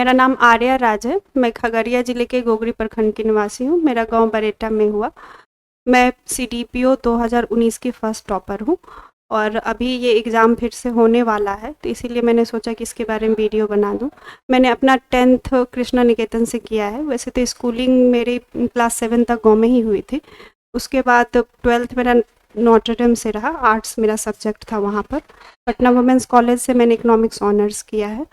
मेरा नाम आर्या राज है। मैं खगड़िया ज़िले के गोगरी प्रखंड की निवासी हूँ। मेरा गांव बरेटा में हुआ। मैं सीडीपीओ 2019 की फर्स्ट टॉपर हूँ और अभी ये एग्ज़ाम फिर से होने वाला है, तो इसीलिए मैंने सोचा कि इसके बारे में वीडियो बना दूँ। मैंने अपना 10th कृष्णा निकेतन से किया है। वैसे तो स्कूलिंग मेरी क्लास 7 तक गाँव में ही हुई थी। उसके बाद 12th मेरा नॉटर डेम से रहा। आर्ट्स मेरा सब्जेक्ट था वहाँ पर। पटना वुमेंस कॉलेज से मैंने इकोनॉमिक्स ऑनर्स किया है।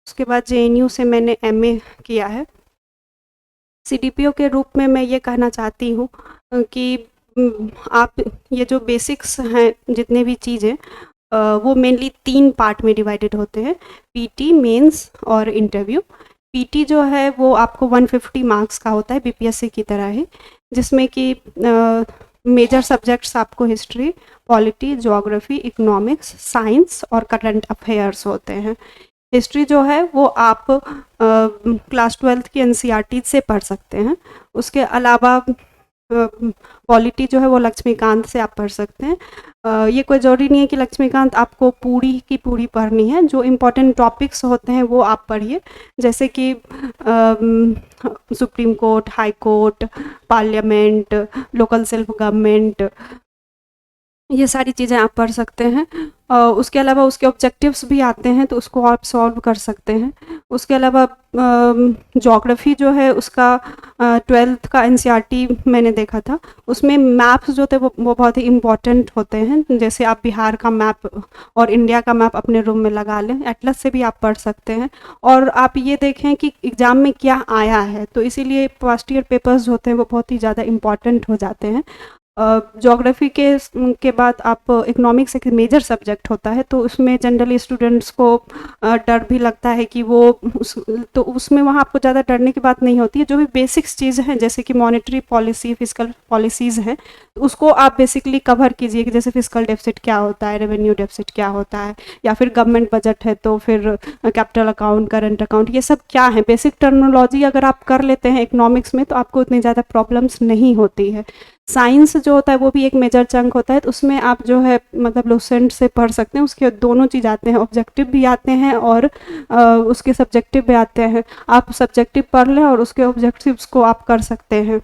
उसके बाद जेएनयू से मैंने एमए किया है। सीडीपीओ के रूप में मैं ये कहना चाहती हूँ कि आप ये जो बेसिक्स हैं जितने भी चीज़ें वो मेनली 3 पार्ट में डिवाइडेड होते हैं, पीटी, मेंस और इंटरव्यू। पीटी जो है वो आपको 150 मार्क्स का होता है, बीपीएससी की तरह ही, जिसमें कि मेजर सब्जेक्ट्स आपको history, polity, geography, economics, science और करंट अफेयर्स होते हैं। हिस्ट्री जो है वो आप क्लास 12th की एनसीईआरटी से पढ़ सकते हैं। उसके अलावा पॉलिटी जो है वो लक्ष्मीकांत से आप पढ़ सकते हैं। ये कोई ज़रूरी नहीं है कि लक्ष्मीकांत आपको पूरी की पूरी पढ़नी है। जो इम्पोर्टेंट टॉपिक्स होते हैं वो आप पढ़िए, जैसे कि supreme court, high court, parliament, local self government, ये सारी चीज़ें आप पढ़ सकते हैं। उसके अलावा उसके ऑब्जेक्टिव्स भी आते हैं, तो उसको आप सॉल्व कर सकते हैं। उसके अलावा ज्योग्राफी जो है उसका 12th का एनसीईआरटी मैंने देखा था। उसमें मैप्स जो थे वो बहुत ही इम्पॉर्टेंट होते हैं। जैसे आप बिहार का मैप और इंडिया का मैप अपने रूम में लगा लें, एटलस से भी आप पढ़ सकते हैं। और आप ये देखें कि एग्ज़ाम में क्या आया है, तो इसीलिए फर्स्ट ईयर पेपर्स जो होते हैं वो बहुत ही ज़्यादा इम्पॉर्टेंट हो जाते हैं। ज्योग्राफी के बाद आप इकोनॉमिक्स एक मेजर सब्जेक्ट होता है, तो उसमें जनरली स्टूडेंट्स को डर भी लगता है कि वो तो उसमें वहाँ आपको ज़्यादा डरने की बात नहीं होती है। जो भी बेसिक्स चीज़ हैं, जैसे कि मॉनेटरी पॉलिसी, फिजिकल पॉलिसीज़ हैं, तो उसको आप बेसिकली कवर कीजिए कि जैसे फिजिकल डेफिसिट क्या होता है, रेवेन्यू डेफिसिट क्या होता है, या फिर गवर्नमेंट बजट है तो फिर कैपिटल अकाउंट, करंट अकाउंट, ये सब क्या है। बेसिक टर्मिनोलॉजी अगर आप कर लेते हैं इकोनॉमिक्स में, तो आपको उतनी ज़्यादा प्रॉब्लम्स नहीं होती है। साइंस जो होता है वो भी एक मेजर चंक होता है, तो उसमें आप जो है मतलब लुसेंट से पढ़ सकते हैं। उसके दोनों चीज़ आते हैं, ऑब्जेक्टिव भी आते हैं और उसके सब्जेक्टिव भी आते हैं। आप सब्जेक्टिव पढ़ लें और उसके ऑब्जेक्टिव्स को आप कर सकते हैं।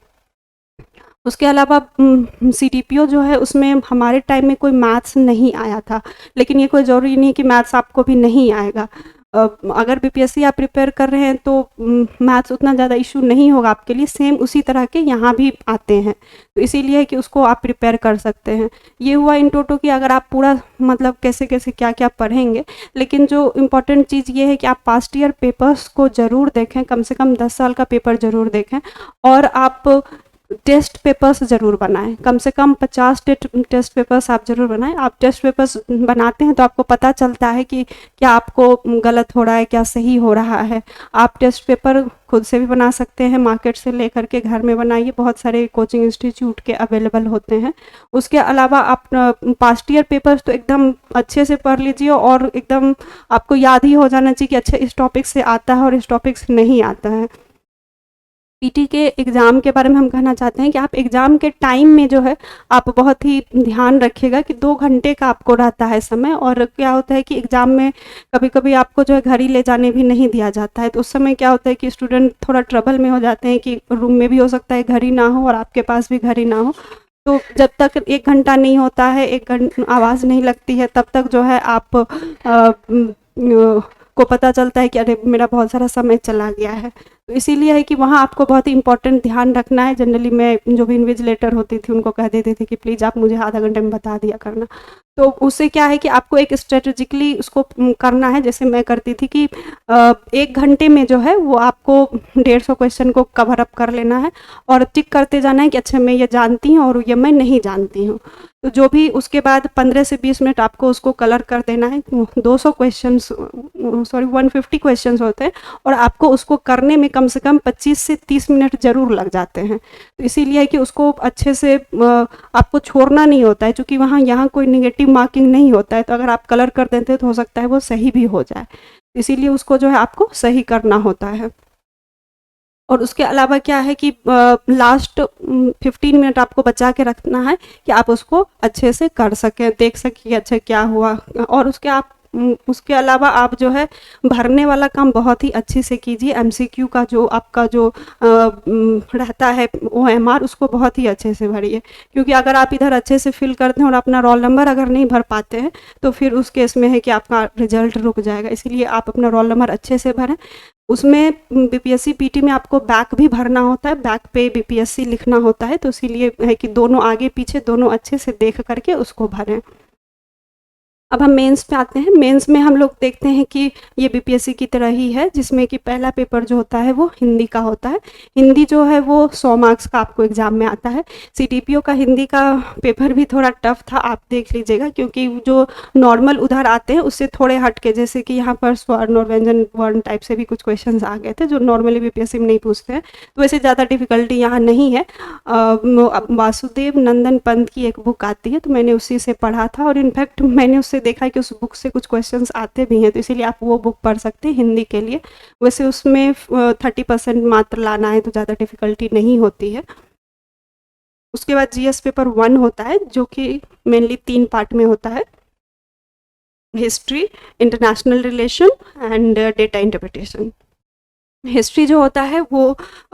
उसके अलावा सीडीपीओ जो है उसमें हमारे टाइम में कोई मैथ्स नहीं आया था, लेकिन ये कोई ज़रूरी नहीं कि मैथ्स आपको भी नहीं आएगा। अगर बीपीएससी आप प्रिपेयर कर रहे हैं तो मैथ्स उतना ज़्यादा इशू नहीं होगा आपके लिए। सेम उसी तरह के यहाँ भी आते हैं, तो इसीलिए कि उसको आप प्रिपेयर कर सकते हैं। ये हुआ इन टोटो कि अगर आप पूरा मतलब कैसे कैसे क्या क्या पढ़ेंगे, लेकिन जो इम्पोर्टेंट चीज़ ये है कि आप पास्ट ईयर पेपर्स को ज़रूर देखें, कम से कम 10 साल का पेपर ज़रूर देखें, और आप टेस्ट पेपर्स ज़रूर बनाएं। कम से कम 50 टेस्ट पेपर्स आप ज़रूर बनाएं। आप टेस्ट पेपर्स बनाते हैं तो आपको पता चलता है कि क्या आपको गलत हो रहा है, क्या सही हो रहा है। आप टेस्ट पेपर खुद से भी बना सकते हैं, मार्केट से लेकर के घर में बनाइए, बहुत सारे कोचिंग इंस्टीट्यूट के अवेलेबल होते हैं। उसके अलावा आप पास्ट ईयर पेपर्स तो एकदम अच्छे से पढ़ लीजिए, और एकदम आपको याद ही हो जाना चाहिए कि अच्छा इस टॉपिक से आता है और इस टॉपिक से नहीं आता है। पीटी के एग्ज़ाम के बारे में हम कहना चाहते हैं कि आप एग्ज़ाम के टाइम में जो है आप बहुत ही ध्यान रखिएगा कि 2 घंटे का आपको रहता है समय। और क्या होता है कि एग्ज़ाम में कभी-कभी आपको जो है घड़ी ले जाने भी नहीं दिया जाता है, तो उस समय क्या होता है कि स्टूडेंट थोड़ा ट्रबल में हो जाते हैं कि रूम में भी हो सकता है घड़ी ना हो और आपके पास भी घड़ी ना हो। तो जब तक 1 घंटा नहीं होता है, आवाज़ नहीं लगती है, तब तक जो है आप को पता चलता है कि अरे मेरा बहुत सारा समय चला गया है। तो इसीलिए है कि वहाँ आपको बहुत ही इंपॉर्टेंट ध्यान रखना है। जनरली मैं जो भी इन्विजिलेटर होती थी उनको कह देती थी कि प्लीज़ आप मुझे आधा घंटे में बता दिया करना। तो उससे क्या है कि आपको एक स्ट्रेटेजिकली उसको करना है। जैसे मैं करती थी कि 1 घंटे में जो है वो आपको 150 क्वेश्चन को कवर अप कर लेना है और टिक करते जाना है कि अच्छा मैं ये जानती हूँ और ये मैं नहीं जानती हूँ। तो जो भी उसके बाद 15 से 20 मिनट आपको उसको कलर कर देना है। 200 क्वेश्चंस 150 क्वेश्चंस होते हैं, और आपको उसको करने में कम से कम 25 से 30 मिनट ज़रूर लग जाते हैं। तो इसीलिए कि उसको अच्छे से आपको छोड़ना नहीं होता है, क्योंकि यहाँ कोई नेगेटिव मार्किंग नहीं होता है। तो अगर आप कलर कर देते हैं तो हो सकता है वो सही भी हो जाए, इसीलिए उसको जो है आपको सही करना होता है। और उसके अलावा क्या है कि लास्ट 15 मिनट आपको बचा के रखना है कि आप उसको अच्छे से कर सकें, देख सकें अच्छा क्या हुआ। और उसके आप उसके अलावा आप जो है भरने वाला काम बहुत ही अच्छे से कीजिए। एमसीक्यू का जो आपका जो रहता है ओएमआर, उसको बहुत ही अच्छे से भरिए, क्योंकि अगर आप इधर अच्छे से फिल करते हैं और अपना रोल नंबर अगर नहीं भर पाते हैं तो फिर उस केस में है कि आपका रिजल्ट रुक जाएगा। इसीलिए आप अपना रोल नंबर अच्छे से भरें। उसमें बीपीएससी पीटी में आपको बैक भी भरना होता है, बैक पे बीपीएससी लिखना होता है, तो इसीलिए है कि दोनों आगे पीछे दोनों अच्छे से देख करके उसको भरें। अब हम मेंस पे आते हैं। मेंस में हम लोग देखते हैं कि ये बीपीएससी की तरह ही है, जिसमें कि पहला पेपर जो होता है वो हिंदी का होता है। हिंदी जो है वो 100 मार्क्स का आपको एग्जाम में आता है। सीडीपीओ का हिंदी का पेपर भी थोड़ा टफ था, आप देख लीजिएगा, क्योंकि जो नॉर्मल उधर आते हैं उससे थोड़े हट के, जैसे कि यहाँ पर स्वर्ण और व्यंजन वर्ण टाइप से भी कुछ क्वेश्चन आ गए थे जो नॉर्मली बीपीएससी में नहीं पूछते हैं, तो वैसे ज़्यादा डिफिकल्टी यहाँ नहीं है। वासुदेव नंदन पंत की एक बुक आती है, तो मैंने उसी से पढ़ा था, और इनफैक्ट मैंने उससे देखा है कि उस बुक से कुछ क्वेश्चंस आते भी हैं, तो इसीलिए आप वो बुक पढ़ सकते हैं हिंदी के लिए। वैसे उसमें 30% मात्र लाना है, तो ज़्यादा डिफिकल्टी नहीं होती है। उसके बाद जीएस पेपर 1 होता है, जो कि मेनली 3 पार्ट में होता है: history, international relation and data interpretation. History जो होता है वो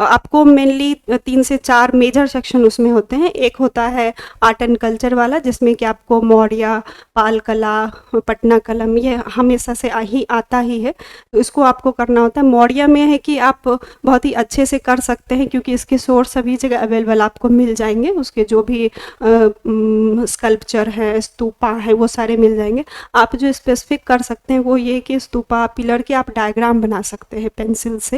आपको मेनली 3 से 4 मेजर सेक्शन उसमें होते हैं। एक होता है आर्ट एंड कल्चर वाला, जिसमें कि आपको मौर्य, पाल कला, पटना कलम, ये हमेशा से ही आता ही है, तो इसको आपको करना होता है। मौर्य में है कि आप बहुत ही अच्छे से कर सकते हैं, क्योंकि इसके सोर्स सभी जगह अवेलेबल आपको मिल जाएंगे। उसके जो भी स्कल्पचर है, स्तूपा है, वो सारे मिल जाएंगे। आप जो स्पेसिफिक कर सकते हैं वो ये कि स्तूपा, पिलर के आप डायग्राम बना सकते हैं पेंसिल से,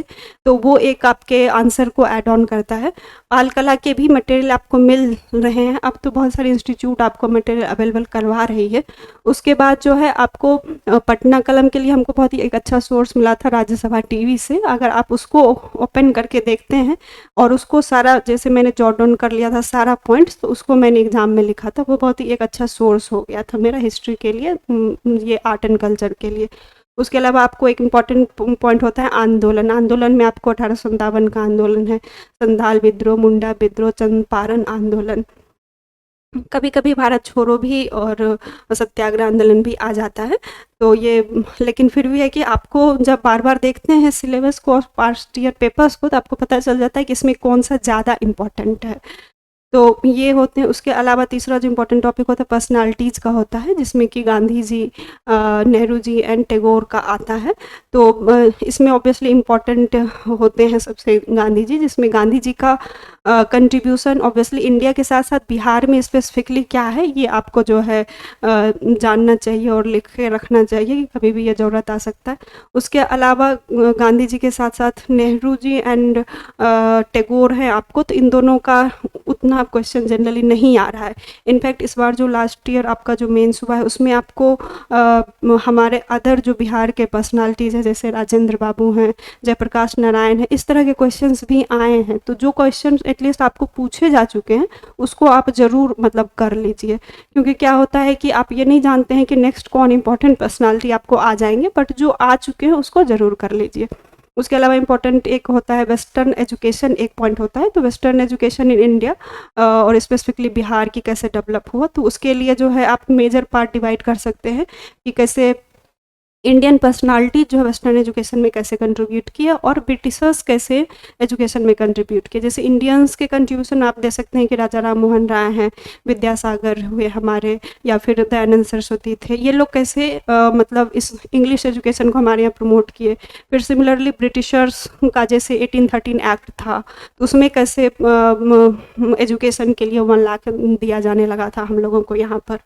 तो वो एक आपके आंसर को ऐड ऑन करता है। पाल कला के भी मटेरियल आपको मिल रहे हैं, अब तो बहुत सारे इंस्टीट्यूट आपको मटेरियल अवेलेबल करवा रही है। उसके बाद जो है आपको पटना कलम के लिए हमको बहुत ही एक अच्छा सोर्स मिला था राज्यसभा टीवी से। अगर आप उसको ओपन करके देखते हैं और उसको सारा, जैसे मैंने जॉट डाउन कर लिया था सारा पॉइंट्स, तो उसको मैंने एग्जाम में लिखा था, वो बहुत ही एक अच्छा सोर्स हो गया था मेरा हिस्ट्री के लिए, ये आर्ट एंड कल्चर के लिए। उसके अलावा आपको एक इम्पॉर्टेंट पॉइंट होता है आंदोलन। आंदोलन में आपको 1857 का आंदोलन है, संथाल विद्रोह, मुंडा विद्रोह, चंपारण आंदोलन, कभी कभी भारत छोड़ो भी और सत्याग्रह आंदोलन भी आ जाता है। तो ये, लेकिन फिर भी है कि आपको जब बार बार देखते हैं सिलेबस को और पास्ट ईयर पेपर्स को, तो आपको पता चल जाता है कि इसमें कौन सा ज़्यादा इम्पोर्टेंट है। तो ये होते हैं। उसके अलावा तीसरा जो इम्पोर्टेंट टॉपिक होता है पर्सनालिटीज़ का होता है, जिसमें कि गांधी जी, नेहरू जी एंड टैगोर का आता है। तो इसमें ऑब्वियसली इम्पोर्टेंट होते हैं सबसे गांधी जी, जिसमें गांधी जी का कंट्रीब्यूशन ऑब्वियसली इंडिया के साथ साथ बिहार में स्पेसिफिकली क्या है, ये आपको जो है जानना चाहिए और लिख के रखना चाहिए, कि कभी भी ये ज़रूरत आ सकता है। उसके अलावा गांधी जी के साथ साथ नेहरू जी एंड टैगोर हैं आपको, तो इन दोनों का उतना क्वेश्चन जनरली नहीं आ रहा है। इनफैक्ट इस बार जो लास्ट ईयर आपका जो मेंस हुआ है, उसमें आपको हमारे अदर जो बिहार के पर्सनालिटीज़ हैं, जैसे राजेंद्र बाबू हैं, जयप्रकाश नारायण हैं, इस तरह के क्वेश्चंस भी आए हैं। तो जो क्वेश्चन एटलीस्ट आपको पूछे जा चुके हैं, उसको आप ज़रूर मतलब कर लीजिए, क्योंकि क्या होता है कि आप ये नहीं जानते हैं कि नेक्स्ट कौन इंपॉर्टेंट पर्सनालिटी आपको आ जाएंगे, बट जो आ चुके हैं उसको ज़रूर कर लीजिए। उसके अलावा इम्पॉर्टेंट एक होता है वेस्टर्न एजुकेशन, एक पॉइंट होता है। तो वेस्टर्न एजुकेशन इन इंडिया और स्पेसिफिकली बिहार की कैसे डेवलप हुआ, तो उसके लिए जो है आप मेजर पार्ट डिवाइड कर सकते हैं कि कैसे इंडियन पर्सनालिटी जो है वेस्टर्न एजुकेशन में कैसे कंट्रीब्यूट किया और ब्रिटिशर्स कैसे एजुकेशन में कंट्रीब्यूट किए। जैसे इंडियंस के कंट्रीब्यूशन आप दे सकते हैं कि राजा राम मोहन राय हैं, विद्यासागर हुए हमारे, या फिर दयानंद सरस्वती थे, ये लोग कैसे मतलब इस इंग्लिश एजुकेशन को हमारे यहाँ प्रमोट किए। फिर सिमिलरली ब्रिटिशर्स का जैसे 1813 एक्ट था, तो उसमें कैसे एजुकेशन के लिए 1 लाख दिया जाने लगा था हम लोगों को यहाँ पर।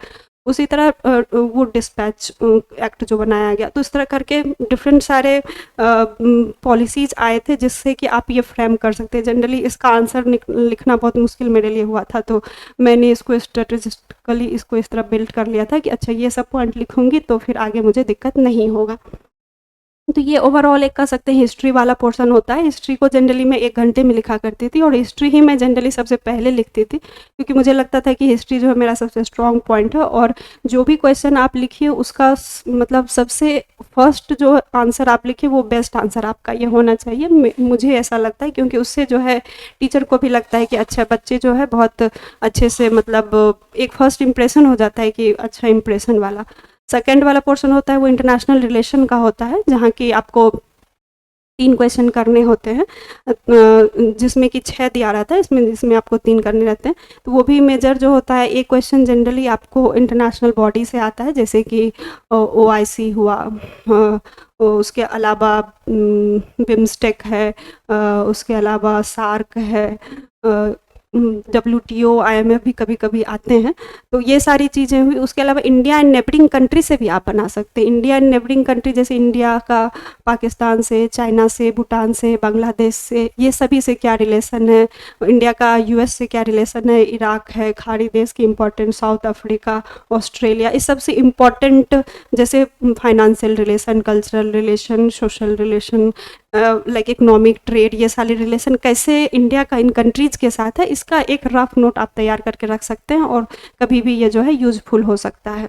उसी तरह वो डिस्पैच एक्ट जो बनाया गया, तो इस तरह करके डिफरेंट सारे पॉलिसीज़ आए थे, जिससे कि आप ये फ्रेम कर सकते हैं। जनरली इसका आंसर लिखना बहुत मुश्किल मेरे लिए हुआ था, तो मैंने इसको स्ट्रेटेजिकली इसको इस तरह बिल्ड कर लिया था कि अच्छा ये सब पॉइंट लिखूंगी तो फिर आगे मुझे दिक्कत नहीं होगा। तो ये ओवरऑल एक कह सकते हैं हिस्ट्री वाला पोर्शन होता है। हिस्ट्री को जनरली मैं 1 घंटे में लिखा करती थी, और हिस्ट्री ही मैं जनरली सबसे पहले लिखती थी, क्योंकि मुझे लगता था कि हिस्ट्री जो है मेरा सबसे स्ट्रॉन्ग पॉइंट है, और जो भी क्वेश्चन आप लिखिए उसका मतलब सबसे फर्स्ट जो आंसर आप लिखिए वो बेस्ट आंसर आपका ये होना चाहिए। मुझे ऐसा लगता है, क्योंकि उससे जो है टीचर को भी लगता है कि अच्छा बच्चे जो है बहुत अच्छे से मतलब एक फर्स्ट इम्प्रेशन हो जाता है कि अच्छा इम्प्रेशन वाला। सेकंड वाला पोर्शन होता है वो इंटरनेशनल रिलेशन का होता है, जहाँ की आपको 3 क्वेश्चन करने होते हैं, जिसमें कि 6 दिया रहता है, जिसमें आपको 3 करने रहते हैं। तो वो भी मेजर जो होता है, एक क्वेश्चन जनरली आपको इंटरनेशनल बॉडी से आता है, जैसे कि OIC हुआ, उसके अलावा बिम्स्टेक है, उसके अलावा सार्क है, WTO, IMF भी कभी कभी आते हैं। तो ये सारी चीज़ें हुई। उसके अलावा इंडिया एंड नेबरिंग कंट्री से भी आप बना सकते हैं। इंडिया एंड नेबरिंग कंट्री जैसे इंडिया का पाकिस्तान से, चाइना से, भूटान से, बांग्लादेश से, ये सभी से क्या रिलेशन है, इंडिया का US से क्या रिलेशन है, इराक है, खाड़ी देश की इम्पोर्टेंट, साउथ अफ्रीका, ऑस्ट्रेलिया, इस सबसे इम्पॉर्टेंट जैसे financial relation, cultural relation, social relation, like economic, trade, ये सारे रिलेशन कैसे इंडिया का इन कंट्रीज़ के साथ है, इसका एक रफ नोट आप तैयार करके रख सकते हैं और कभी भी ये जो है यूज़फुल हो सकता है।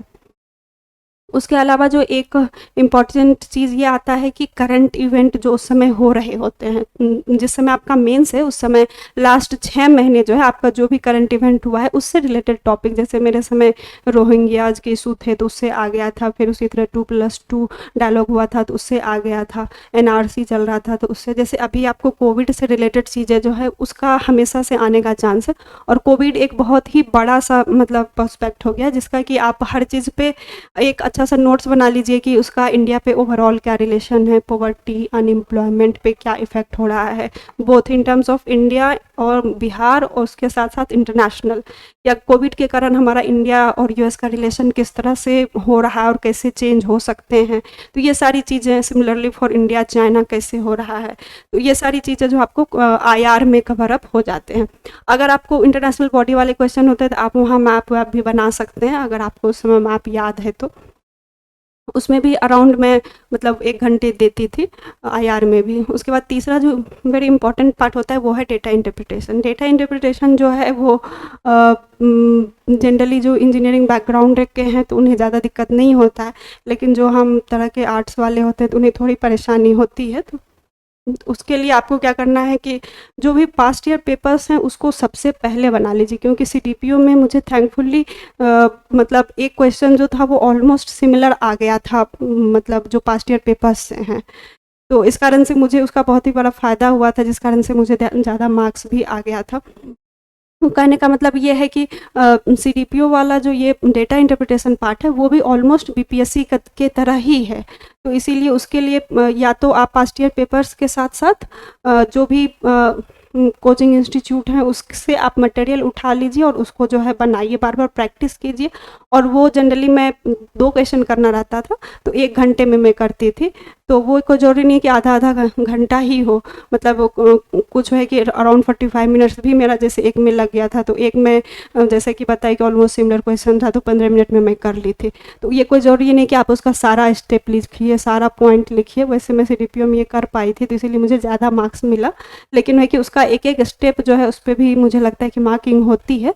उसके अलावा जो एक इम्पॉर्टेंट चीज़ ये आता है कि करंट इवेंट जो उस समय हो रहे होते हैं, जिस समय आपका मेंस है उस समय लास्ट 6 महीने जो है आपका जो भी करंट इवेंट हुआ है उससे रिलेटेड टॉपिक, जैसे मेरे समय रोहिंग्याज के इशू थे तो उससे आ गया था, फिर उसी तरह 2+2 डायलॉग हुआ था तो उससे आ गया था, NRC चल रहा था तो उससे, जैसे अभी आपको कोविड से रिलेटेड चीज़ें जो है उसका हमेशा से आने का चांस है। और कोविड एक बहुत ही बड़ा सा मतलब पर्सपेक्ट हो गया जिसका कि आप हर चीज़ पे एक अच्छा सा नोट्स बना लीजिए कि उसका इंडिया पे ओवरऑल क्या रिलेशन है, पॉवर्टी, अनएम्प्लॉयमेंट पे क्या इफ़ेक्ट हो रहा है, both in terms of India और बिहार, और उसके साथ साथ इंटरनेशनल, या कोविड के कारण हमारा इंडिया और US का रिलेशन किस तरह से हो रहा है और कैसे चेंज हो सकते हैं। तो ये सारी चीज़ें, सिमिलरली फॉर इंडिया चाइना कैसे हो रहा है, तो ये सारी चीज़ें जो आपको IR में कवर अप हो जाते हैं। अगर आपको इंटरनेशनल बॉडी वाले क्वेश्चन होते हैं तो आप वहाँ मैप वैप भी बना सकते हैं, अगर आपको उस समय मैप याद है तो। उसमें भी अराउंड मैं मतलब 1 घंटे देती थी IR में भी। उसके बाद तीसरा जो वेरी इंपॉर्टेंट पार्ट होता है वो है डेटा इंटरप्रिटेशन। डेटा इंटरप्रिटेशन जो है वो जनरली जो इंजीनियरिंग बैकग्राउंड के हैं तो उन्हें ज़्यादा दिक्कत नहीं होता है, लेकिन जो हम तरह के आर्ट्स वाले होते हैं तो उन्हें थोड़ी परेशानी होती है। तो उसके लिए आपको क्या करना है कि जो भी पास्ट ईयर पेपर्स हैं उसको सबसे पहले बना लीजिए, क्योंकि CTPO में मुझे थैंकफुली मतलब एक क्वेश्चन जो था वो ऑलमोस्ट सिमिलर आ गया था, मतलब जो पास्ट ईयर पेपर्स से हैं, तो इस कारण से मुझे उसका बहुत ही बड़ा फ़ायदा हुआ था, जिस कारण से मुझे ज़्यादा मार्क्स भी आ गया था। तो कहने का मतलब ये है कि CTPO वाला जो ये डेटा इंटरप्रिटेशन पार्ट है वो भी ऑलमोस्ट BPSC के तरह ही है। तो इसीलिए उसके लिए या तो आप पास्ट ईयर पेपर्स के साथ साथ जो भी कोचिंग इंस्टीट्यूट हैं उससे आप मटेरियल उठा लीजिए और उसको जो है बनाइए, बार बार प्रैक्टिस कीजिए। और वो जनरली मैं 2 क्वेश्चन करना रहता था तो 1 घंटे में मैं करती थी, तो वो कोई ज़रूरी नहीं कि आधा घंटा ही हो, मतलब कुछ है कि अराउंड 45 मिनट्स भी मेरा जैसे एक में लग गया था, तो एक में जैसे कि बताया कि ऑलमोस्ट सिमिलर क्वेश्चन था तो 15 मिनट में मैं कर ली थी। तो ये कोई ज़रूरी नहीं कि आप उसका सारा स्टेप लिखिए, सारा पॉइंट लिखिए, वैसे मैं CTPO में ये कर पाई थी तो इसीलिए मुझे ज़्यादा मार्क्स मिला, लेकिन है कि उसका एक एक स्टेप जो है उस पर भी मुझे लगता है कि मार्किंग होती है।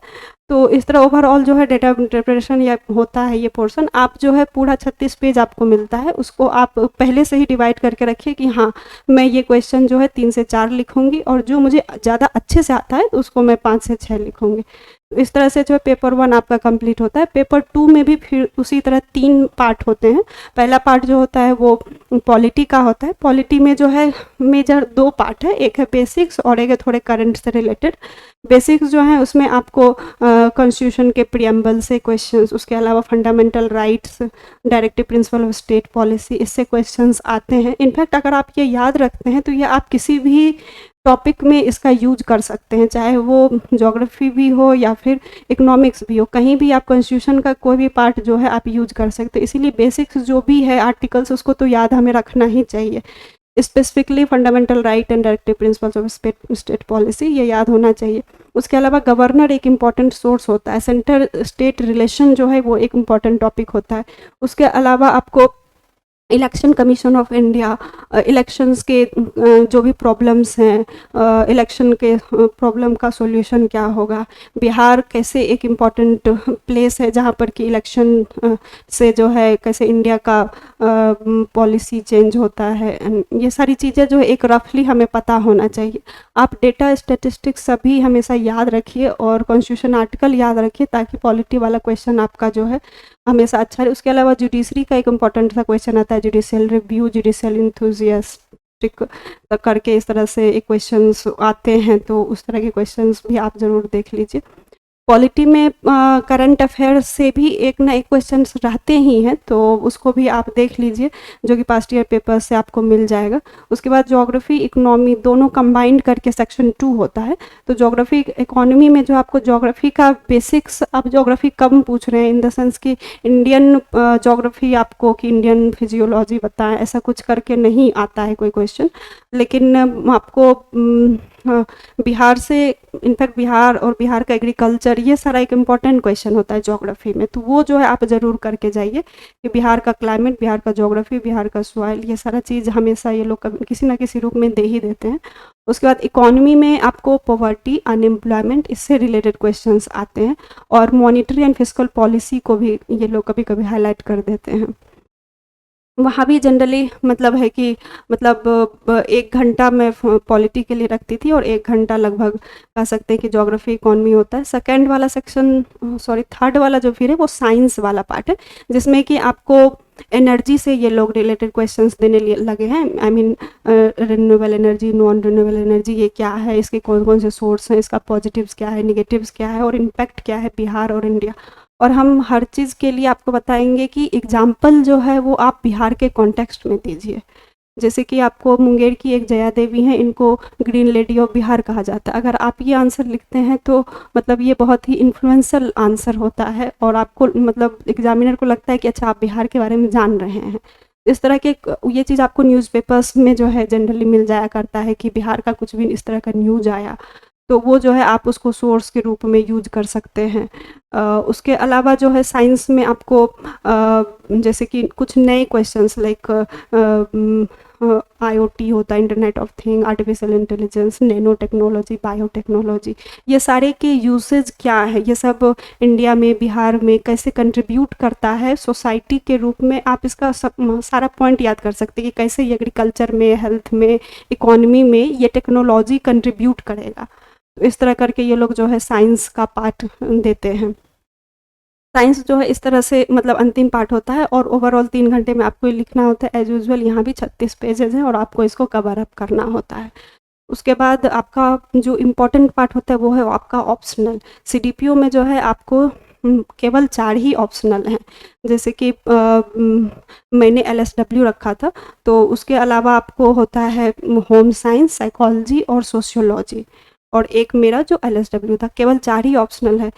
तो इस तरह ओवरऑल जो है डेटा इंटरप्रिटेशन या होता है ये पोर्शन, आप जो है पूरा 36 पेज आपको मिलता है, उसको आप पहले से ही डिवाइड करके रखिए कि हाँ मैं ये क्वेश्चन जो है 3 से 4 लिखूंगी और जो मुझे ज़्यादा अच्छे से आता है तो उसको मैं 5 से 6 लिखूंगी। तो इस तरह से जो है पेपर 1 आपका कंप्लीट होता है। पेपर 2 में भी फिर उसी तरह 3 पार्ट होते हैं। पहला पार्ट जो होता है वो पॉलिटी का होता है। पॉलिटी में जो है मेजर 2 पार्ट है, एक है बेसिक्स और एक है थोड़े करंट से रिलेटेड। बेसिक्स जो है उसमें आपको कॉन्स्टिट्यूशन के प्रियम्बल से क्वेश्चंस, उसके अलावा fundamental rights, directive principle of state policy, इससे क्वेश्चंस आते हैं। इनफैक्ट अगर आप ये याद रखते हैं तो ये आप किसी भी टॉपिक में इसका यूज कर सकते हैं, चाहे वो ज्योग्राफी भी हो या फिर इकोनॉमिक्स भी हो, कहीं भी आप कॉन्स्टिट्यूशन का कोई भी पार्ट जो है आप यूज कर सकते हैं। इसीलिए बेसिक्स जो भी है आर्टिकल्स उसको तो याद हमें रखना ही चाहिए। Specifically fundamental right and directive principles of state policy ये याद होना चाहिए। उसके अलावा गवर्नर एक इम्पॉर्टेंट सोर्स होता है, सेंटर स्टेट रिलेशन जो है वो एक इम्पॉर्टेंट टॉपिक होता है। उसके अलावा आपको election commission of India, elections के जो भी प्रॉब्लम्स हैं, इलेक्शन के प्रॉब्लम का सॉल्यूशन क्या होगा, बिहार कैसे एक इम्पॉर्टेंट प्लेस है जहाँ पर कि इलेक्शन से जो है कैसे इंडिया का पॉलिसी चेंज होता है, and ये सारी चीज़ें जो है एक रफली हमें पता होना चाहिए। आप डेटा स्टेटिस्टिक्स सभी हमेशा याद रखिए और कॉन्स्टिट्यूशन आर्टिकल याद रखिए ताकि पॉलिटी वाला क्वेश्चन आपका जो है हमेशा अच्छा है। उसके अलावा जुडिशरी का एक इम्पॉर्टेंट सा क्वेश्चन आता है, जुडिशियल रिव्यू, जुडिशियल इंथुजियास्टिक करके इस तरह से एक क्वेश्चंस आते हैं, तो उस तरह के क्वेश्चंस भी आप ज़रूर देख लीजिए। पॉलिटी में करंट अफेयर्स से भी एक ना एक क्वेश्चंस रहते ही हैं, तो उसको भी आप देख लीजिए जो कि पास्ट ईयर पेपर से आपको मिल जाएगा। उसके बाद ज्योग्राफी इकोनॉमी दोनों कंबाइंड करके सेक्शन 2 होता है। तो ज्योग्राफी इकोनॉमी में जो आपको ज्योग्राफी का बेसिक्स, आप ज्योग्राफी कम पूछ रहे हैं इन द सेंस कि इंडियन ज्योग्राफी आपको कि इंडियन फिजियोलॉजी बताएं, ऐसा कुछ करके नहीं आता है कोई क्वेश्चन, लेकिन आपको बिहार से, इनफैक्ट बिहार और बिहार का एग्रीकल्चर, ये सारा एक इम्पॉर्टेंट क्वेश्चन होता है ज्योग्राफी में, तो वो जो है आप ज़रूर करके जाइए कि बिहार का क्लाइमेट, बिहार का ज्योग्राफी, बिहार का सॉइल, ये सारा चीज़ हमेशा ये लोग किसी ना किसी रूप में दे ही देते हैं। उसके बाद इकोनॉमी में आपको पॉवर्टी, अनएम्प्लॉयमेंट, इससे रिलेटेड क्वेश्चंस आते हैं, और मॉनिटरी एंड फिस्कल पॉलिसी को भी ये लोग कभी कभी हाईलाइट कर देते हैं। वहाँ भी जनरली मतलब है कि मतलब 1 घंटा मैं पॉलिटी के लिए रखती थी और 1 घंटा लगभग कह सकते हैं कि ज्योग्राफी इकोनॉमी होता है। सेकंड वाला सेक्शन, सॉरी थर्ड वाला जो फिर है वो साइंस वाला पार्ट है, जिसमें कि आपको एनर्जी से ये लोग रिलेटेड क्वेश्चंस देने लगे हैं। I mean renewable energy, non renewable energy, ये क्या है, इसके कौन कौन से सोर्स हैं, इसका पॉजिटिव्स क्या है, निगेटिव्स क्या है और इम्पैक्ट क्या है बिहार और इंडिया। और हम हर चीज़ के लिए आपको बताएंगे कि एग्जाम्पल जो है वो आप बिहार के कॉन्टेक्स्ट में दीजिए। जैसे कि आपको मुंगेर की एक जया देवी हैं, इनको ग्रीन लेडी ऑफ बिहार कहा जाता है। अगर आप ये आंसर लिखते हैं तो मतलब ये बहुत ही इन्फ्लुएंशियल आंसर होता है और आपको मतलब एग्जामिनर को लगता है कि अच्छा आप बिहार के बारे में जान रहे हैं। इस तरह के ये चीज़ आपको न्यूज़पेपर्स में जो है जनरली मिल जाया करता है कि बिहार का कुछ भी इस तरह का न्यूज़ आया, तो वो जो है आप उसको सोर्स के रूप में यूज कर सकते हैं। उसके अलावा जो है साइंस में आपको जैसे कि कुछ नए क्वेश्चंस लाइक IoT होता है, internet of thing, artificial intelligence, nano technology, biotechnology, ये सारे के यूसेज क्या है, ये सब इंडिया में बिहार में कैसे कंट्रीब्यूट करता है सोसाइटी के रूप में, आप इसका सब सारा पॉइंट याद कर सकते हैं कि कैसे ये एग्रीकल्चर में, हेल्थ में, इकोनॉमी में ये टेक्नोलॉजी कंट्रीब्यूट करेगा। तो इस तरह करके ये लोग जो है साइंस का पार्ट देते हैं। साइंस जो है इस तरह से मतलब अंतिम पार्ट होता है और ओवरऑल 3 घंटे में आपको लिखना होता है एज यूजुअल। यहाँ भी 36 पेजेज हैं और आपको इसको कवर अप करना होता है। उसके बाद आपका जो इम्पोर्टेंट पार्ट होता है वो है आपका ऑप्शनल। CDPO में जो है आपको केवल 4 ही ऑप्शनल हैं, जैसे कि मैंने LSW रखा था, तो उसके अलावा आपको होता है होम साइंस, साइकोलॉजी और सोशियोलॉजी, और एक मेरा जो LSW था। केवल 4 ही ऑप्शनल है।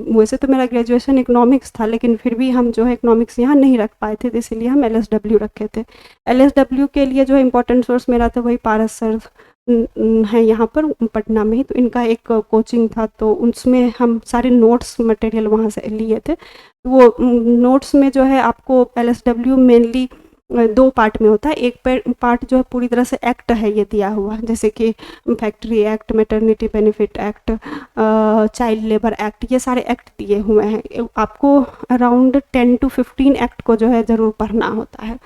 वैसे तो मेरा ग्रेजुएशन इकोनॉमिक्स था, लेकिन फिर भी हम जो है इकोनॉमिक्स यहाँ नहीं रख पाए थे, तो इसीलिए हम LSW रखे थे। LSW के लिए जो इम्पोर्टेंट सोर्स मेरा था वही पारस सर है यहाँ पर पटना में ही, तो इनका एक कोचिंग था, तो उसमें हम सारे नोट्स मटेरियल वहाँ से लिए थे। वो नोट्स में जो है आपको LSW मेनली 2 पार्ट में होता है। एक पार्ट जो है पूरी तरह से एक्ट है ये दिया हुआ, जैसे कि factory act, maternity benefit act, child labour act, ये सारे एक्ट दिए हुए हैं। आपको अराउंड 10 to 15 एक्ट को जो है ज़रूर पढ़ना होता है।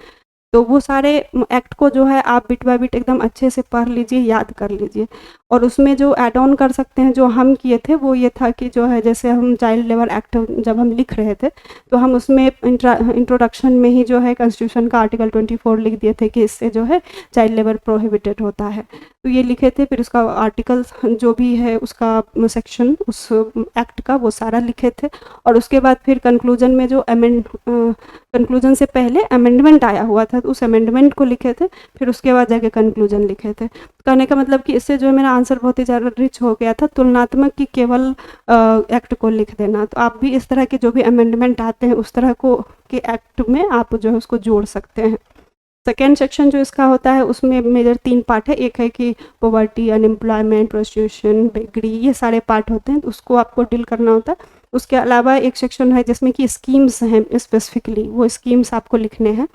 तो वो सारे एक्ट को जो है आप बिट बाय बिट एकदम अच्छे से पढ़ लीजिए, याद कर लीजिए। और उसमें जो ऐड ऑन कर सकते हैं, जो हम किए थे वो ये था कि जो है जैसे हम चाइल्ड लेबर एक्ट जब हम लिख रहे थे, तो हम उसमें इंट्रोडक्शन में ही जो है कॉन्स्टिट्यूशन का आर्टिकल 24 लिख दिए थे कि इससे जो है चाइल्ड लेबर प्रोहिबिटेड होता है, तो ये लिखे थे। फिर उसका आर्टिकल जो भी है उसका सेक्शन उस एक्ट का वो सारा लिखे थे। और उसके बाद फिर कंक्लूजन में जो कंक्लूजन से पहले अमेंडमेंट आया हुआ था, तो उस अमेंडमेंट को लिखे थे, फिर उसके बाद जाके कंक्लूजन लिखे थे। कहने का मतलब कि इससे जो है मेरा आंसर बहुत ही ज़्यादा रिच हो गया था। तुलनात्मक की केवल एक्ट को लिख देना, तो आप भी इस तरह के जो भी अमेंडमेंट आते हैं उस तरह को के एक्ट में आप जो है उसको जोड़ सकते हैं। सेकेंड सेक्शन जो इसका होता है उसमें मेजर 3 पार्ट है। एक है कि पॉवर्टी, अनएम्प्लॉयमेंट, प्रोस्टिट्यूशन, बेगरी, ये सारे पार्ट होते हैं, तो उसको आपको डील करना होता है। उसके अलावा एक सेक्शन है जिसमें कि स्कीम्स हैं, स्पेसिफिकली वो स्कीम्स आपको लिखने हैं।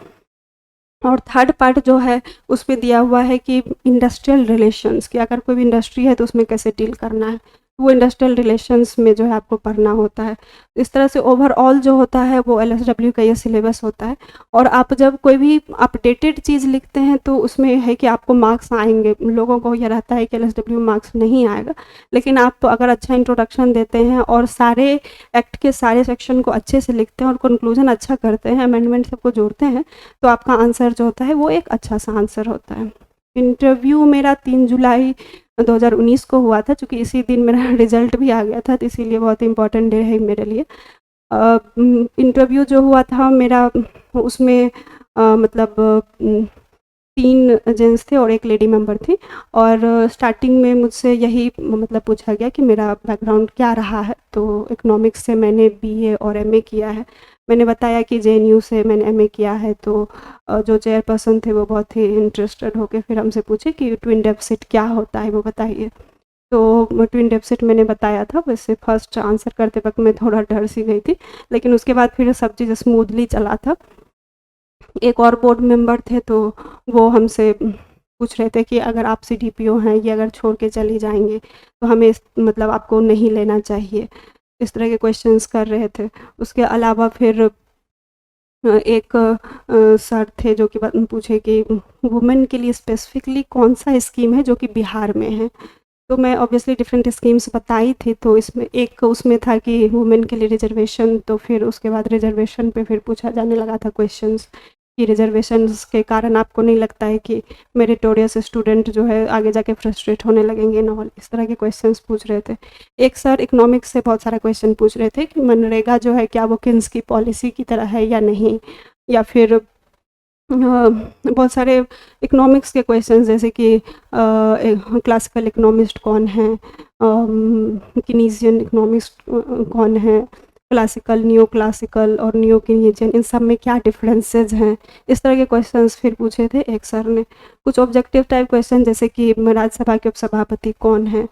और थर्ड पार्ट जो है उसमें दिया हुआ है कि इंडस्ट्रियल रिलेशंस, कि अगर कोई भी इंडस्ट्री है तो उसमें कैसे डील करना है, वो इंडस्ट्रियल रिलेशंस में जो है आपको पढ़ना होता है। इस तरह से ओवरऑल जो होता है वो एलएसडब्ल्यू का ये सिलेबस होता है। और आप जब कोई भी अपडेटेड चीज़ लिखते हैं तो उसमें है कि आपको मार्क्स आएंगे। लोगों को यह रहता है कि एलएसडब्ल्यू में मार्क्स नहीं आएगा, लेकिन आप तो अगर अच्छा इंट्रोडक्शन देते हैं और सारे एक्ट के सारे सेक्शन को अच्छे से लिखते हैं और कंक्लूजन अच्छा करते हैं, अमेंडमेंट सबको जोड़ते हैं, तो आपका आंसर जो होता है वो एक अच्छा सा आंसर होता है। इंटरव्यू मेरा 3 जुलाई 2019 को हुआ था, चूँकि इसी दिन मेरा रिज़ल्ट भी आ गया था, तो इसीलिए बहुत इम्पोर्टेंट डे है मेरे लिए। इंटरव्यू जो हुआ था मेरा, उसमें मतलब 3 जेंट्स थे और 1 लेडी मेंबर थी। और स्टार्टिंग में मुझसे यही मतलब पूछा गया कि मेरा बैकग्राउंड क्या रहा है। तो इकोनॉमिक्स से मैंने बीए और एमए किया है। मैंने बताया कि जेएनयू से मैंने एमए किया है। तो जो चेयरपर्सन थे वो बहुत ही इंटरेस्टेड होके फिर हमसे पूछे कि ट्विन डेफिसिट क्या होता है, वो बताइए। तो ट्विन डेफिसिट मैंने बताया था। वैसे फर्स्ट आंसर करते वक्त मैं थोड़ा डर सी गई थी, लेकिन उसके बाद फिर सब चीज़ स्मूथली चला था। एक और बोर्ड मेंबर थे, तो वो हमसे पूछ रहे थे कि अगर आप सीडीपीओ हैं, ये अगर छोड़ के चली जाएंगे तो हमें मतलब आपको नहीं लेना चाहिए, इस तरह के क्वेश्चंस कर रहे थे। उसके अलावा फिर एक सर थे जो कि पूछे कि वुमेन के लिए स्पेसिफिकली कौन सा स्कीम है जो कि बिहार में है। तो मैं ऑब्वियसली डिफरेंट स्कीम्स बताई थी। तो इसमें एक उसमें था कि वुमेन के लिए रिजर्वेशन। तो फिर उसके बाद रिजर्वेशन पे फिर पूछा जाने लगा था क्वेश्चंस कि रिजर्वेशंस के कारण आपको नहीं लगता है कि मेरिटोरियस स्टूडेंट जो है आगे जाके फ्रस्ट्रेट होने लगेंगे ना, इस तरह के क्वेश्चंस पूछ रहे थे। एक सर इकोनॉमिक्स से बहुत सारा क्वेश्चन पूछ रहे थे कि मनरेगा जो है क्या वो किन्स की पॉलिसी की तरह है या नहीं, या फिर बहुत सारे इकोनॉमिक्स के क्वेश्चंस जैसे कि क्लासिकल इकोनॉमिस्ट कौन है, किनीजियन इकोनॉमिस्ट कौन है, क्लासिकल, न्यू क्लासिकल और न्यू किनीजियन, इन सब में क्या डिफरेंसेस हैं, इस तरह के क्वेश्चंस फिर पूछे थे एक सर ने। कुछ ऑब्जेक्टिव टाइप क्वेश्चन जैसे कि राज्यसभा के उपसभापति कौन है।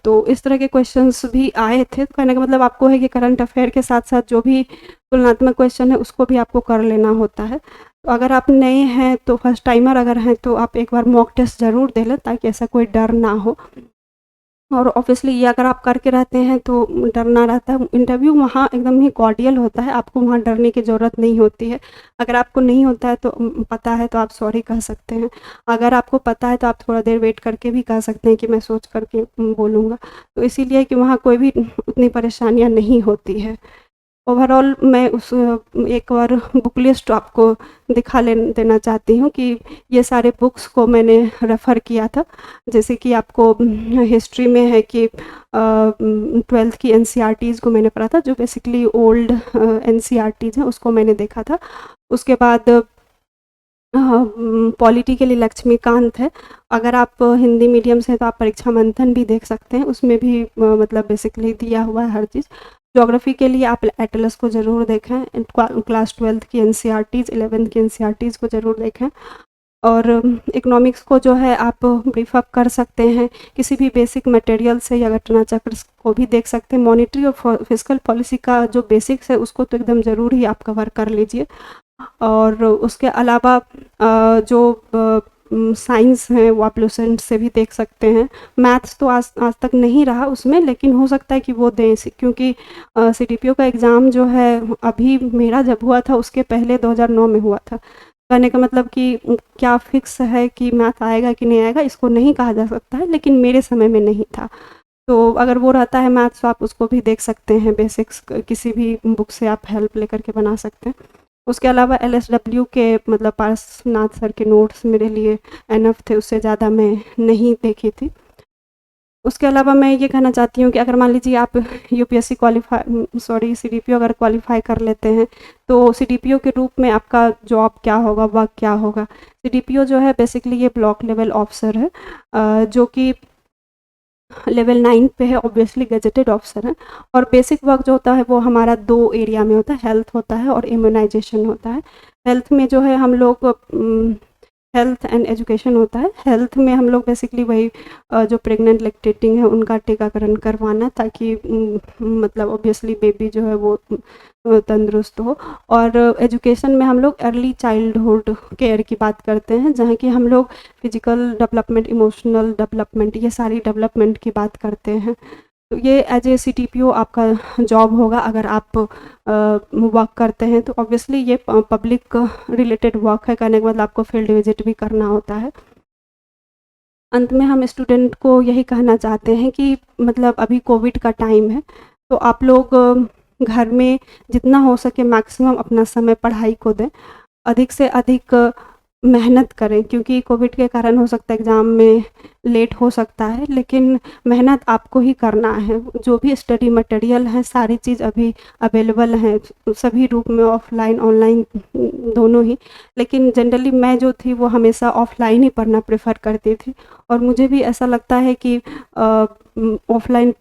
तो इस तरह के क्वेश्चंस भी आए थे। तो कहने का मतलब आपको है कि करंट अफेयर के साथ साथ जो भी तुलनात्मक क्वेश्चन है उसको भी आपको कर लेना होता है। तो अगर आप नए हैं, तो फर्स्ट टाइमर अगर हैं, तो आप एक बार मॉक टेस्ट ज़रूर दे लें ताकि ऐसा कोई डर ना हो। और ऑब्वियसली ये अगर आप करके रहते हैं तो डर ना रहता है। इंटरव्यू वहाँ एकदम ही कॉर्डियल होता है, आपको वहाँ डरने की ज़रूरत नहीं होती है। अगर आपको नहीं होता है तो पता है तो आप सॉरी कह सकते हैं। अगर आपको पता है तो आप थोड़ा देर वेट करके भी कह सकते हैं कि मैं सोच करके बोलूँगा। तो इसीलिए कि वहाँ कोई भी उतनी परेशानियाँ नहीं होती है। ओवरऑल मैं उस एक बार बुक लिस्ट आपको दिखा देना चाहती हूँ कि ये सारे बुक्स को मैंने रेफ़र किया था। जैसे कि आपको हिस्ट्री में है कि 12th की एनसीईआरटीज़ को मैंने पढ़ा था, जो बेसिकली ओल्ड एनसीईआरटीज़ हैं उसको मैंने देखा था। उसके बाद पॉलिटी के लिए लक्ष्मीकांत है। अगर आप हिंदी मीडियम से हैं तो आप परीक्षा मंथन भी देख सकते हैं, उसमें भी मतलब बेसिकली दिया हुआ है हर चीज़। ज्योग्राफी के लिए आप एटलस को ज़रूर देखें। क्लास 12th की एनसीईआरटीज़, 11th की एनसीईआरटीज़ को ज़रूर देखें। और इकोनॉमिक्स को जो है आप ब्रीफ अप कर सकते हैं किसी भी बेसिक मटेरियल से, या घटना चक्र को भी देख सकते हैं। मॉनेटरी और फिस्कल पॉलिसी का जो बेसिक्स है उसको तो एकदम ज़रूर ही आप कवर कर लीजिए। और उसके अलावा जो साइंस हैं वो आप लुसेंट से भी देख सकते हैं। मैथ्स तो आज तक नहीं रहा उसमें, लेकिन हो सकता है कि वो दें, क्योंकि सीडीपीओ का एग्ज़ाम जो है अभी मेरा जब हुआ था उसके पहले 2009 में हुआ था। कहने का मतलब कि क्या फिक्स है कि मैथ आएगा कि नहीं आएगा, इसको नहीं कहा जा सकता है, लेकिन मेरे समय में नहीं था। तो अगर वो रहता है मैथ्स तो आप उसको भी देख सकते हैं। बेसिक्स किसी भी बुक से आप हेल्प लेकर के बना सकते हैं। उसके अलावा एलएसडब्ल्यू के मतलब पार्श्वनाथ सर के नोट्स मेरे लिए एनफ थे, उससे ज़्यादा मैं नहीं देखी थी। उसके अलावा मैं ये कहना चाहती हूँ कि अगर मान लीजिए आप यूपीएससी सीडीपीओ अगर क्वालिफाई कर लेते हैं, तो सीडीपीओ के रूप में आपका जॉब क्या होगा, वर्क क्या होगा। सीडीपीओ जो है बेसिकली ये ब्लॉक लेवल ऑफिसर है, जो कि लेवल 9 पे है, ऑब्वियसली गजेटेड ऑफिसर है। और बेसिक वर्क जो होता है वो हमारा 2 एरिया में होता है, हेल्थ होता है और इम्यूनाइजेशन होता है। हेल्थ में जो है हम लोग हेल्थ एंड एजुकेशन होता है। हेल्थ में हम लोग बेसिकली वही जो प्रेग्नेंट लैक्टेटिंग है उनका टीकाकरण करवाना, ताकि मतलब ऑब्वियसली बेबी जो है वो तंदुरुस्त हो। और एजुकेशन में हम लोग अर्ली चाइल्डहुड केयर की बात करते हैं, जहाँ कि हम लोग फिजिकल डेवलपमेंट, इमोशनल डेवलपमेंट, ये सारी डेवलपमेंट की बात करते हैं। तो ये एज ए CTPO आपका जॉब होगा। अगर आप वर्क करते हैं तो ऑब्वियसली ये पब्लिक रिलेटेड वर्क है, करने के बाद आपको फील्ड विजिट भी करना होता है। अंत में हम स्टूडेंट को यही कहना चाहते हैं कि मतलब अभी कोविड का टाइम है, तो आप लोग घर में जितना हो सके मैक्सिमम अपना समय पढ़ाई को दें, अधिक से अधिक मेहनत करें, क्योंकि कोविड के कारण हो सकता है एग्ज़ाम में लेट हो सकता है, लेकिन मेहनत आपको ही करना है। जो भी स्टडी मटेरियल है सारी चीज़ अभी अवेलेबल हैं सभी रूप में, ऑफलाइन ऑनलाइन दोनों ही। लेकिन जनरली मैं जो थी वो हमेशा ऑफलाइन ही पढ़ना प्रेफर करती थी, और मुझे भी ऐसा लगता है कि ऑफलाइन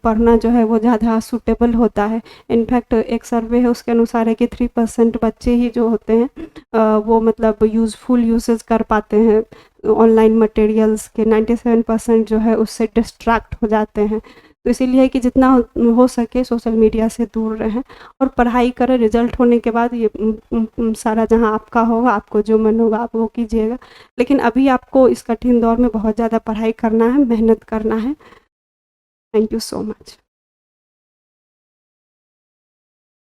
पढ़ना जो है वो ज़्यादा सूटेबल होता है। इनफैक्ट एक सर्वे है उसके अनुसार है कि 3% बच्चे ही जो होते हैं वो मतलब यूज़फुल यूसेज कर पाते हैं ऑनलाइन मटेरियल्स के। 97% जो है उससे डिस्ट्रैक्ट हो जाते हैं। तो इसीलिए कि जितना हो सके सोशल मीडिया से दूर रहें और पढ़ाई करें। रिजल्ट होने के बाद ये सारा जहाँ आपका होगा, आपको जो मन होगा आप वो कीजिएगा, लेकिन अभी आपको इस कठिन दौर में बहुत ज़्यादा पढ़ाई करना है, मेहनत करना है। Thank you so much.